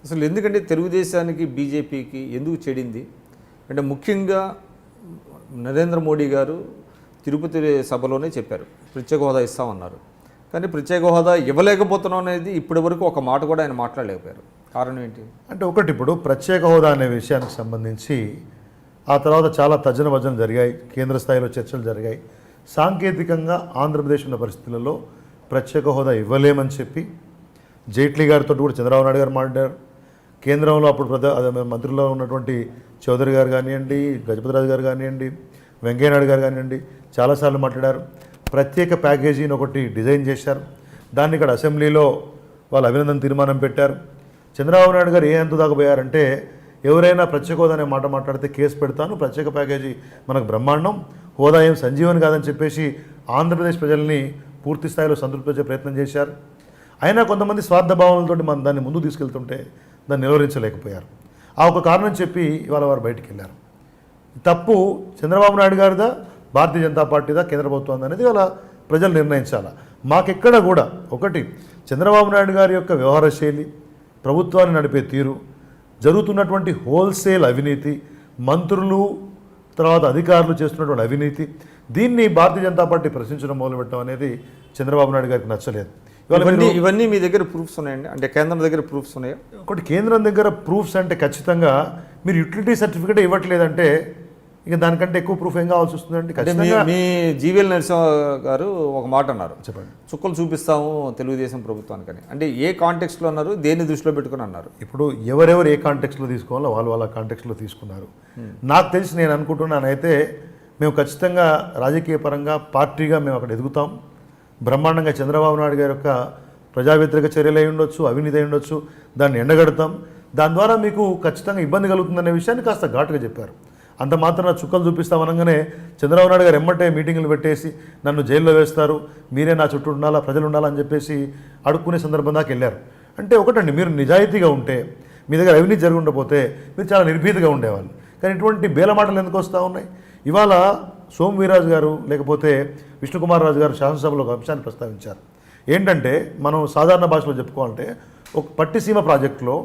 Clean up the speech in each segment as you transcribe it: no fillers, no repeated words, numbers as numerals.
అసలు ఎందుకంటే తెలుగుదేశానికి బీజేపీకి ఎందుకు చెడింది అంటే ముఖ్యంగా నరేంద్ర మోడీ గారు తిరుపతి సభలోనే చెప్పారు ప్రత్యేక హోదా ఇస్తామన్నారు. కానీ ప్రత్యేక హోదా ఇవ్వలేకపోతున్నాం అనేది ఇప్పటి వరకు ఒక మాట కూడా ఆయన మాట్లాడలేకపోయారు. కారణం ఏంటి అంటే ఒకటి, ఇప్పుడు ప్రత్యేక హోదా అనే విషయానికి సంబంధించి ఆ తర్వాత చాలా తర్జన భర్జనలు జరిగాయి, కేంద్ర స్థాయిలో చర్చలు జరిగాయి. సాంకేతికంగా ఆంధ్రప్రదేశ్ ఉన్న పరిస్థితులలో ప్రత్యేక హోదా ఇవ్వలేమని చెప్పి జైట్లీ గారితో కూడా చంద్రబాబు నాయుడు గారు మాట్లాడారు. కేంద్రంలో అప్పుడు మంత్రుల్లో ఉన్నటువంటి చౌదరి గారు కానివ్వండి, గజపతిరాజు గారు కానివ్వండి, వెంకయ్యనాయుడు గారు కానివ్వండి చాలాసార్లు మాట్లాడారు. ప్రత్యేక ప్యాకేజీని ఒకటి డిజైన్ చేశారు. దాన్ని ఇక్కడ అసెంబ్లీలో వాళ్ళు అభినందన తీర్మానం పెట్టారు. చంద్రబాబు నాయుడు గారు ఏ ఎంత దాకా పోయారంటే ఎవరైనా ప్రత్యేక హోదా అనే మాట మాట్లాడితే కేసు పెడతాను, ప్రత్యేక ప్యాకేజీ మనకు బ్రహ్మాండం, హోదా ఏం సంజీవని కాదని చెప్పేసి ఆంధ్రప్రదేశ్ ప్రజల్ని పూర్తి స్థాయిలో సంతృప్తిపరిచే ప్రయత్నం చేశారు. అయినా కొంతమంది స్వార్థ భావనలతో మనం దాన్ని ముందుకు తీసుకెళ్తుంటే దాన్ని నిలువరించలేకపోయారు. ఆ ఒక కారణం చెప్పి ఇవాళ వారు బయటికి వెళ్ళారు. తప్పు చంద్రబాబు నాయుడు గారిదా, భారతీయ జనతా పార్టీదా, కేంద్ర ప్రభుత్వం అనేది వాళ్ళ ప్రజలు నిర్ణయించాలా. మాకెక్కడ కూడా ఒకటి, చంద్రబాబు నాయుడు గారి యొక్క వ్యవహార శైలి, ప్రభుత్వాన్ని నడిపే తీరు, జరుగుతున్నటువంటి హోల్సేల్ అవినీతి, మంత్రులు తర్వాత అధికారులు చేస్తున్నటువంటి అవినీతి, దీన్ని భారతీయ జనతా పార్టీ ప్రశ్నించడం మొదలుపెట్టడం అనేది చంద్రబాబు నాయుడు గారికి నచ్చలేదు. ఇవన్నీ మీ దగ్గర ప్రూఫ్స్ ఉన్నాయండి? అంటే కేంద్రం దగ్గర ప్రూఫ్స్ ఉన్నాయా? ఒకటి, కేంద్రం దగ్గర ప్రూఫ్స్ అంటే ఖచ్చితంగా మీరు యూటిలిటీ సర్టిఫికేట్ ఇవ్వట్లేదంటే ఇక దానికంటే ఎక్కువ ప్రూఫ్ ఏం కావాల్సి వస్తుందండి. ఖచ్చితంగా మీ జీవీఎల్ నరసింహ గారు ఒక మాట అన్నారు, చెప్పండి, చుక్కలు చూపిస్తాము తెలుగుదేశం ప్రభుత్వానికని. అంటే ఏ కాంటెక్స్ట్లో అన్నారు, దేన్ని దృష్టిలో పెట్టుకుని అన్నారు? ఇప్పుడు ఎవరెవరు ఏ కాంటెక్స్లో తీసుకోవాలో వాళ్ళు వాళ్ళ కాంటెక్స్లో తీసుకున్నారు. నాకు తెలిసి నేను అనుకుంటున్నానైతే మేము ఖచ్చితంగా రాజకీయ పరంగా పార్టీగా మేము అక్కడ ఎదుగుతాం. బ్రహ్మాండంగా చంద్రబాబు నాయుడు గారి యొక్క ప్రజా వ్యతిరేక చర్యలు అయి ఉండొచ్చు, అవినీతి అయి ఉండొచ్చు, దాన్ని ఎండగడతాం. దాని ద్వారా మీకు ఖచ్చితంగా ఇబ్బంది కలుగుతుందనే విషయాన్ని కాస్త ఘాటుగా చెప్పారు. అంత మాత్రం చుక్కలు చూపిస్తామనగానే చంద్రబాబు నాయుడు గారు ఎమ్మటే మీటింగులు పెట్టేసి నన్ను జైల్లో వేస్తారు, మీరే నా చుట్టూ ఉండాలా, ప్రజలు ఉండాలని చెప్పేసి అడుక్కునే సందర్భం దాకా వెళ్ళారు. అంటే ఒకటండి, మీరు నిజాయితీగా ఉంటే, మీ దగ్గర అవినీతి జరిగి ఉండకపోతే మీరు చాలా నిర్భీతిగా ఉండేవాళ్ళు. కానీ ఇటువంటి బేలమాటలు ఎందుకు వస్తూ ఉన్నాయి? ఇవాళ సోము వీర్రాజు గారు లేకపోతే విష్ణుకుమార్ రాజు గారు శాసనసభలో ఒక అంశాన్ని ప్రస్తావించారు. ఏంటంటే మనం సాధారణ భాషలో చెప్పుకోవాలంటే ఒక పట్టిసీమ ప్రాజెక్టులో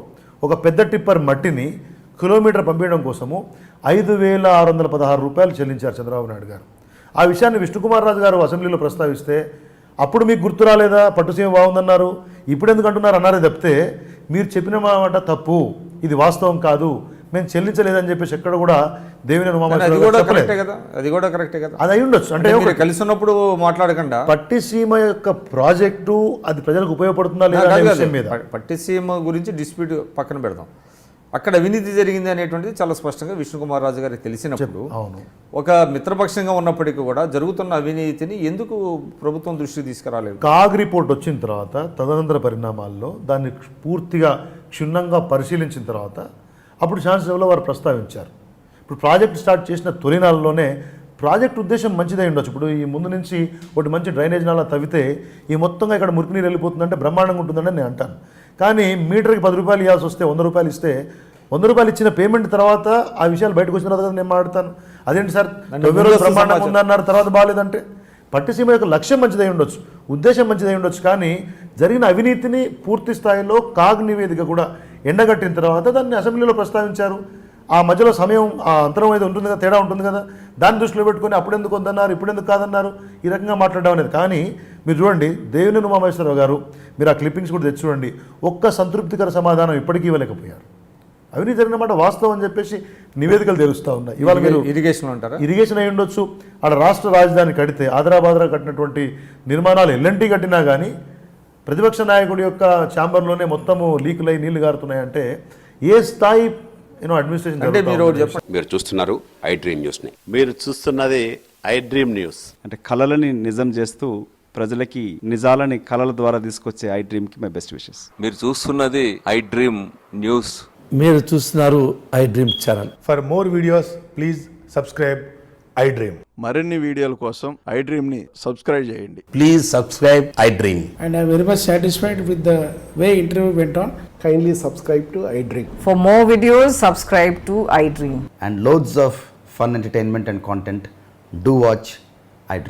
ఒక పెద్ద టిప్పర్ మట్టిని కిలోమీటర్ పంపించడం కోసము 5,616 రూపాయలు చెల్లించారు చంద్రబాబు నాయుడు గారు. ఆ విషయాన్ని విష్ణుకుమార్ రాజు గారు అసెంబ్లీలో ప్రస్తావిస్తే అప్పుడు మీకు గుర్తు రాలేదా, పట్టుసీమ బాగుందన్నారు, ఇప్పుడు ఎందుకు అంటున్నారు అన్నారే తప్పితే మీరు చెప్పిన మాట తప్పు, ఇది వాస్తవం కాదు, మేము చెల్లించలేదని చెప్పేసి ఎక్కడ కూడా దేవినేని ఉమామహేశ్వరరావు అది కూడా కరెక్టే కదా, అది అయి ఉండొచ్చు. అంటే కలిసి ఉన్నప్పుడు మాట్లాడకుండా పట్టిసీమ యొక్క ప్రాజెక్టు అది ప్రజలకు ఉపయోగపడుతుందా లేదా విషయం మీద, పట్టిసీమ గురించి డిస్ప్యూట్ పక్కన పెడదాం, అక్కడ అవినీతి జరిగింది అనేటువంటిది చాలా స్పష్టంగా విష్ణుకుమార్ రాజు గారికి తెలిసినప్పుడు ఒక మిత్రపక్షంగా ఉన్నప్పటికీ కూడా జరుగుతున్న అవినీతిని ఎందుకు ప్రభుత్వం దృష్టికి తీసుకురాలేదు? కాగ్ రిపోర్ట్ వచ్చిన తర్వాత తదనంతర పరిణామాల్లో దాన్ని పూర్తిగా క్షుణ్ణంగా పరిశీలించిన తర్వాత అప్పుడు శాసనసభలో వారు ప్రస్తావించారు. ఇప్పుడు ప్రాజెక్ట్ స్టార్ట్ చేసిన తొలినాళ్ళలోనే ప్రాజెక్ట్ ఉద్దేశం మంచిదై ఉండొచ్చు. ఇప్పుడు ఈ ముందు నుంచి ఒకటి మంచి డ్రైనేజ్ నాలా తవ్వితే ఈ మొత్తంగా ఇక్కడ మురికి నీరు వెళ్ళిపోతుందంటే బ్రహ్మాండంగా ఉంటుందని నేను అంటాను. కానీ మీటర్కి 10 రూపాయలు ఇవ్వాల్సి వస్తే 100 రూపాయలు ఇస్తే 100 రూపాయలు ఇచ్చిన పేమెంట్ తర్వాత ఆ విషయాలు బయటకు వచ్చిన తర్వాత నేను మాట్లాడతాను. అదేంటి సార్ బ్రహ్మాండంగా ఉందన్నారు తర్వాత బాగాలేదంటే? పట్టిసీమ యొక్క లక్ష్యం మంచిదై ఉండొచ్చు, ఉద్దేశం మంచిదై ఉండొచ్చు, కానీ జరిగిన అవినీతిని పూర్తి స్థాయిలో కాగ్ నివేదిక కూడా ఎండగట్టిన తర్వాత దాన్ని అసెంబ్లీలో ప్రస్తావించారు. ఆ మధ్యలో సమయం ఆ అంతరం అనేది ఉంటుంది కదా, తేడా ఉంటుంది కదా, దాన్ని దృష్టిలో పెట్టుకొని అప్పుడెందుకు వద్దన్నారు, ఇప్పుడెందుకు కాదన్నారు, ఈ రకంగా మాట్లాడడం అనేది. కానీ మీరు చూడండి, దేవినేని ఉమామహేశ్వరరావు గారు, మీరు ఆ క్లిప్పింగ్స్ కూడా తెచ్చి చూడండి, ఒక్క సంతృప్తికర సమాధానం ఇప్పటికీ ఇవ్వలేకపోయారు. అవినీతి జరిగిన మాట వాస్తవం అని చెప్పేసి నివేదికలు తెలుస్తూ ఉన్నాయి. ఇవాళ మీరు ఇరిగేషన్ అంటారా, ఇరిగేషన్ అయి ఉండొచ్చు, ఆడ రాష్ట్ర రాజధాని కడితే ఆదరాబాద్రా కట్టినటువంటి నిర్మాణాలు ఎల్ఎన్టీ కట్టినా కానీ ప్రతిపక్ష నాయకుడి యొక్క ఛాంబర్లోనే మొత్తము లీకులై నీళ్లు గారుతున్నాయంటే ఏ స్థాయి అడ్మినిస్ట్రేషన్ అంటే మీరు చూస్తున్నారు ఐ డ్రీమ్ న్యూస్ ని. మీరు చూస్తున్నది ఐ డ్రీమ్ న్యూస్. అంటే కళలని నిజం చేస్తూ ప్రజలకి నిజాలని కళల ద్వారా తీసుకొచ్చే ఐ డ్రీమ్ కి మై బెస్ట్ విషెస్. మీరు చూస్తున్నది ఐ డ్రీమ్ న్యూస్. మీరు చూస్తున్నారు I dream channel. For more videos please subscribe I dream. మరిన్ని వీడియోల కోసం ఐ డ్రీమ్ ని సబ్స్క్రైబ్ చేయండి. Please subscribe I dream. And I am very much satisfied with the way interview went on. Kindly subscribe to I Dream. For more videos, subscribe to I Dream. And loads of fun entertainment and content. Do watch